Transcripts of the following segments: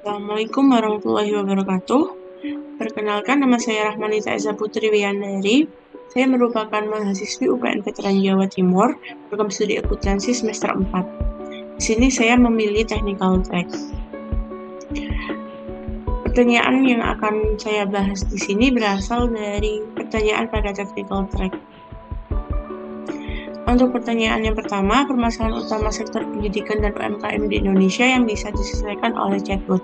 Assalamualaikum warahmatullahi wabarakatuh. Perkenalkan, nama saya Rahmanita Eza Putri Wiyandari. Saya merupakan mahasiswi UPN Veteran Jawa Timur, program studi akuntansi semester 4. Di sini saya memilih technical track. Pertanyaan yang akan saya bahas di sini berasal dari pertanyaan pada technical track. Untuk pertanyaan yang pertama, permasalahan utama sektor pendidikan dan UMKM di Indonesia yang bisa diselesaikan oleh chatbot.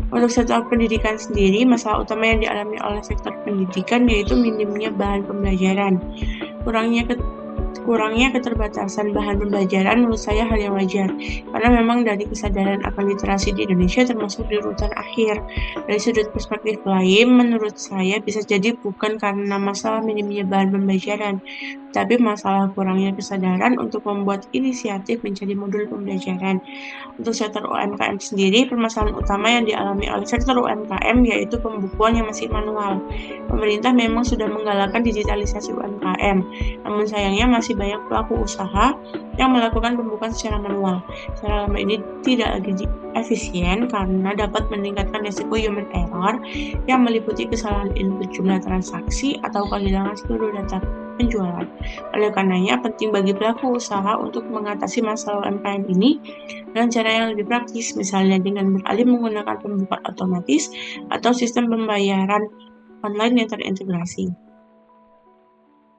Untuk sektor pendidikan sendiri, masalah utama yang dialami oleh sektor pendidikan yaitu minimnya bahan pembelajaran. Kurangnya keterbatasan bahan pembelajaran menurut saya hal yang wajar, karena memang dari kesadaran akan literasi di Indonesia termasuk di urutan akhir. Dari sudut perspektif lain, menurut saya bisa jadi bukan karena masalah minimnya bahan pembelajaran, tapi masalah kurangnya kesadaran untuk membuat inisiatif menjadi modul pembelajaran. Untuk sektor UMKM sendiri, permasalahan utama yang dialami oleh sektor UMKM yaitu pembukuan yang masih manual. Pemerintah memang sudah menggalakkan digitalisasi UMKM, namun sayangnya masih banyak pelaku usaha yang melakukan pembukuan secara manual. Cara lama ini tidak lagi efisien karena dapat meningkatkan risiko human error yang meliputi kesalahan input jumlah transaksi atau kehilangan seluruh data penjualan. Oleh karenanya, penting bagi pelaku usaha untuk mengatasi masalah UMKM ini dengan cara yang lebih praktis, misalnya dengan beralih menggunakan pembukaan otomatis atau sistem pembayaran online yang terintegrasi.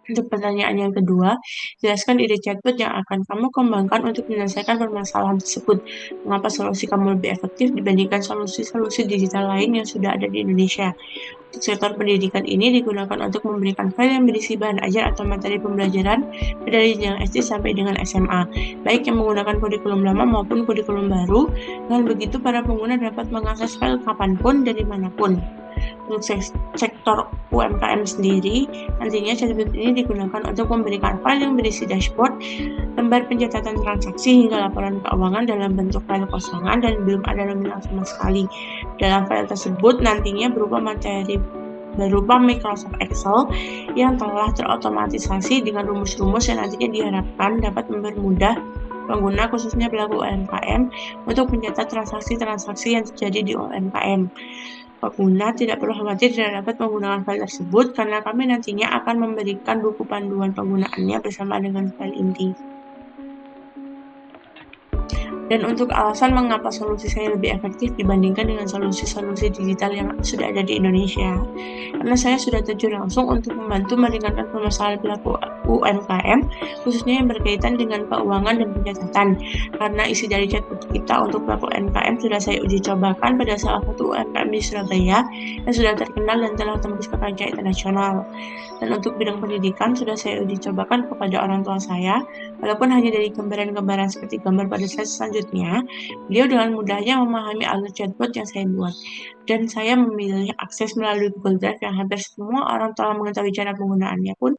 Untuk pertanyaan yang kedua, jelaskan ide chatbot yang akan kamu kembangkan untuk menyelesaikan permasalahan tersebut. Mengapa solusi kamu lebih efektif dibandingkan solusi-solusi digital lain yang sudah ada di Indonesia? Untuk sektor pendidikan ini digunakan untuk memberikan file yang berisi bahan ajar atau materi pembelajaran dari jenjang SD sampai dengan SMA, baik yang menggunakan kurikulum lama maupun kurikulum baru. Dengan begitu, para pengguna dapat mengakses file kapanpun dan dimanapun. Untuk sektor UMKM sendiri, nantinya chatbot ini digunakan untuk memberikan file yang berisi dashboard, lembar pencatatan transaksi hingga laporan keuangan dalam bentuk file kosongan dan belum ada nominal sama sekali. Dalam file tersebut nantinya berupa Microsoft Excel yang telah terotomatisasi dengan rumus-rumus yang nantinya diharapkan dapat mempermudah pengguna khususnya pelaku UMKM untuk mencatat transaksi-transaksi yang terjadi di UMKM. Pengguna tidak perlu khawatir tidak dapat menggunakan file tersebut karena kami nantinya akan memberikan buku panduan penggunaannya bersama dengan file inti. Dan untuk alasan mengapa solusi saya lebih efektif dibandingkan dengan solusi-solusi digital yang sudah ada di Indonesia, karena saya sudah terjun langsung untuk membantu meringankan permasalahan pelaku UMKM, khususnya yang berkaitan dengan keuangan dan pencatatan. Karena isi dari chatbot kita untuk pelaku UMKM sudah saya uji cobakan pada salah satu UMKM di Surabaya yang sudah terkenal dan telah tembus ke kancah internasional. Dan untuk bidang pendidikan sudah saya uji cobakan kepada orang tua saya, walaupun hanya dari gambaran-gambaran seperti gambar pada slide selanjutnya, beliau dengan mudahnya memahami alur chatbot yang saya buat. Dan saya memilih akses melalui Google Drive yang hampir semua orang telah mengetahui cara penggunaannya pun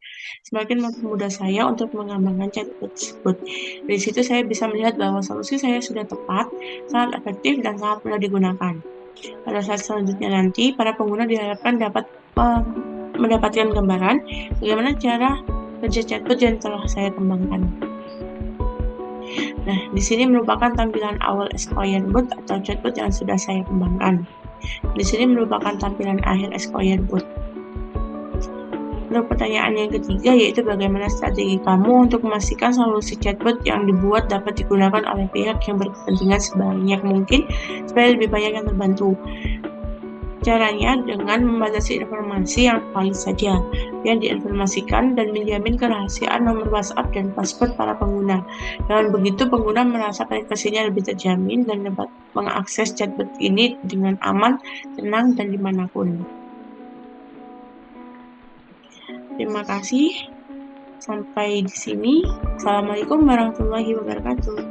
semakin mempermudah saya untuk mengembangkan chatbot tersebut. Dari situ saya bisa melihat bahwa solusi saya sudah tepat, sangat efektif, dan sangat mudah digunakan. Pada saat selanjutnya nanti, para pengguna diharapkan dapat mendapatkan gambaran bagaimana cara kerja chatbot yang telah saya kembangkan. Nah, di sini merupakan tampilan awal Esquire Bot atau chatbot yang sudah saya kembangkan. Di sini merupakan tampilan akhir Esquire Bot. Untuk pertanyaan yang ketiga yaitu bagaimana strategi kamu untuk memastikan solusi chatbot yang dibuat dapat digunakan oleh pihak yang berkepentingan sebanyak mungkin supaya lebih banyak yang terbantu. Caranya dengan membatasi informasi yang valid saja yang diinformasikan dan menjamin kerahasiaan nomor WhatsApp dan password para pengguna. Dengan begitu, pengguna merasa privasinya lebih terjamin dan dapat mengakses chatbot ini dengan aman, tenang, dan dimanapun. Terima kasih. Sampai di sini. Assalamualaikum warahmatullahi wabarakatuh.